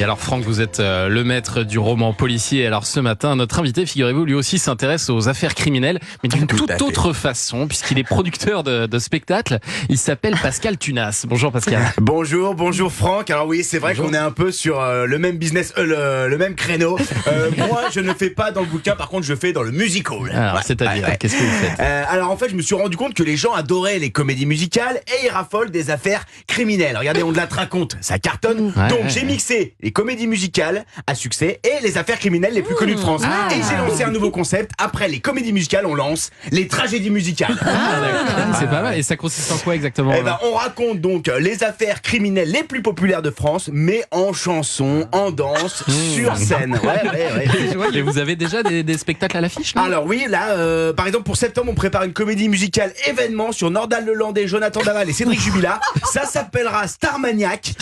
Et alors Franck, vous êtes le maître du roman policier. Alors ce matin, notre invité, figurez-vous, lui aussi s'intéresse aux affaires criminelles, mais d'une toute autre façon, puisqu'il est producteur de spectacles. Il s'appelle Pascal Tunas. Bonjour Pascal. Bonjour Franck. Alors oui, c'est vrai qu'on est un peu sur le même business, le même créneau. Moi, je ne fais pas dans le bouquin, par contre, je fais dans le musical. Alors, c'est-à-dire, qu'est-ce que vous faites? Alors en fait, je me suis rendu compte que les gens adoraient les comédies musicales et ils raffolent des affaires criminelles. Regardez, on te la raconte, ça cartonne. Donc j'ai mixé les comédies musicales à succès et les affaires criminelles les plus connues de France. Et j'ai lancé un nouveau concept. Après les comédies musicales, on lance les tragédies musicales. C'est pas mal. Et ça consiste en quoi exactement? On raconte donc les affaires criminelles les plus populaires de France, mais en chanson, en danse, sur scène. Ouais. Et vous avez déjà des spectacles à l'affiche? Alors oui, là, par exemple pour septembre, on prépare une comédie musicale événement sur Nordal Lelandais, Jonathan Daval et Cédric Jubilard. Ça s'appellera Starmaniac.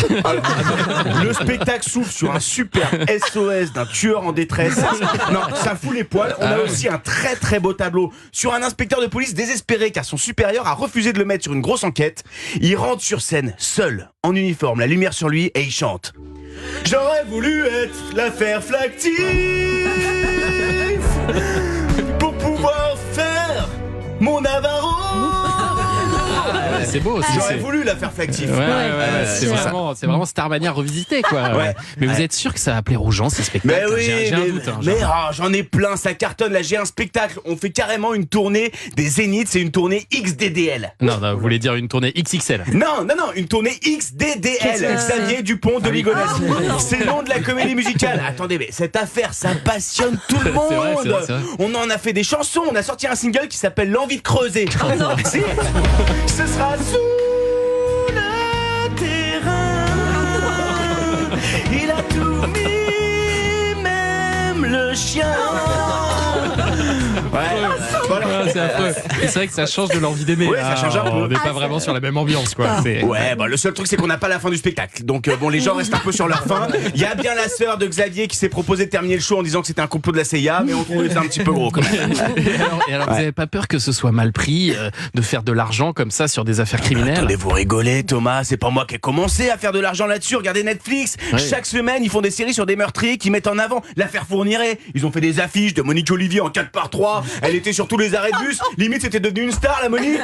Le spectacle s'ouvre sur un super SOS d'un tueur en détresse. Non, ça fout les poils. On a aussi un très très beau tableau sur un inspecteur de police désespéré car son supérieur a refusé de le mettre sur une grosse enquête. Il rentre sur scène seul, en uniforme, la lumière sur lui et il chante. J'aurais voulu être l'affaire Flactif pour pouvoir faire mon Navarro. C'est beau aussi. J'aurais voulu l'affaire Flactif. C'est vraiment Starmania revisité, quoi. Mais vous êtes sûr que ça va plaire aux gens, ces spectacles? Mais oui, j'ai un doute. J'en ai plein, ça cartonne. Là, j'ai un spectacle. On fait carrément une tournée des Zéniths. C'est une tournée XDDL. Non, vous voulez dire une tournée XXL? Non, une tournée XDDL. Xavier Dupont de Ligonnès. C'est le nom de la comédie musicale. Attendez, mais cette affaire, ça passionne tout le monde. C'est vrai. On en a fait des chansons. On a sorti un single qui s'appelle L'envie de creuser. Si, ce sera sous le terrain. Il a tout mis, même le chien. C'est affreux. Et c'est vrai que ça change de l'envie d'aimer. Ouais, ça change un peu. On n'est pas vraiment sur la même ambiance, quoi. Le seul truc c'est qu'on n'a pas la fin du spectacle. Donc les gens restent un peu sur leur faim. Il y a bien la sœur de Xavier qui s'est proposé de terminer le show en disant que c'était un complot de la CIA, mais on trouvait ça un petit peu gros quand même. Et alors vous n'avez pas peur que ce soit mal pris de faire de l'argent comme ça sur des affaires criminelles? Attendez, vous rigolez Thomas, c'est pas moi qui ai commencé à faire de l'argent là-dessus. Regardez Netflix, chaque semaine ils font des séries sur des meurtriers qui mettent en avant l'affaire Fourniret. Ils ont fait des affiches de Monique Olivier en 4x3. Elle était sur tous les arrêts de bus. Limite c'était devenu une star la Monique.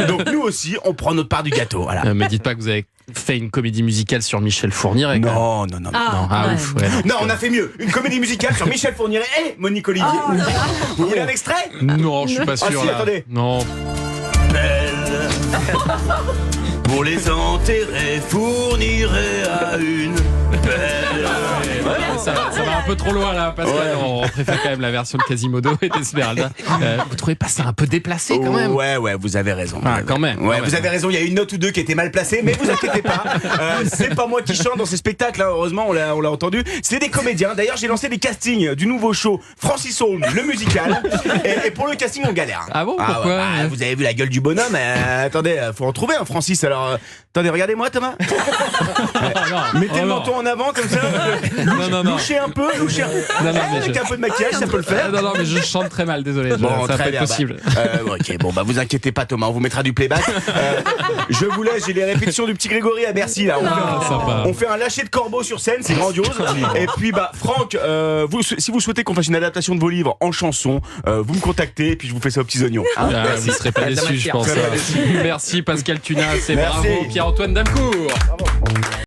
Donc nous aussi on prend notre part du gâteau. Voilà. Mais dites pas que vous avez fait une comédie musicale sur Michel Fourniret. Non. Ouf. Non, on a fait mieux. Une comédie musicale sur Michel Fourniret et Monique Olivier. Vous voulez un extrait? Non, je suis pas sûr. Si, attendez. Non. Belle. Pour les enterrer, Fourniret à une belle. Ça va un peu trop loin là, parce que on préfère quand même la version de Quasimodo et d'Esmeralda. Vous trouvez pas ça un peu déplacé quand même? Ouais, vous avez raison. Quand même. Vous avez raison, il y a une note ou deux qui était mal placée, mais vous inquiétez pas. C'est pas moi qui chante dans ces spectacles, hein, heureusement, on l'a entendu. C'est des comédiens. D'ailleurs, j'ai lancé des castings du nouveau show Francis Holm, le musical. Et pour le casting, on galère. Ah bon? Pourquoi? Vous avez vu la gueule du bonhomme. Attendez, faut en trouver un Francis. Alors, attendez, regardez-moi, Thomas. Mettez le menton en avant comme ça. Louchez un peu, avec un peu de maquillage, ça peut le faire. Non, mais je chante très mal, désolé. Ça peut être possible. Vous inquiétez pas, Thomas, on vous mettra du playback. Je vous laisse, j'ai les répétitions du petit Grégory à Bercy là. On fait un lâcher de corbeau sur scène, c'est grandiose. Et puis Franck, si vous souhaitez qu'on fasse une adaptation de vos livres en chanson, vous me contactez et puis je vous fais ça aux petits oignons. Vous serez pas déçus, je pense. Merci Pascal Tunas et bravo Pierre-Antoine Damcourt.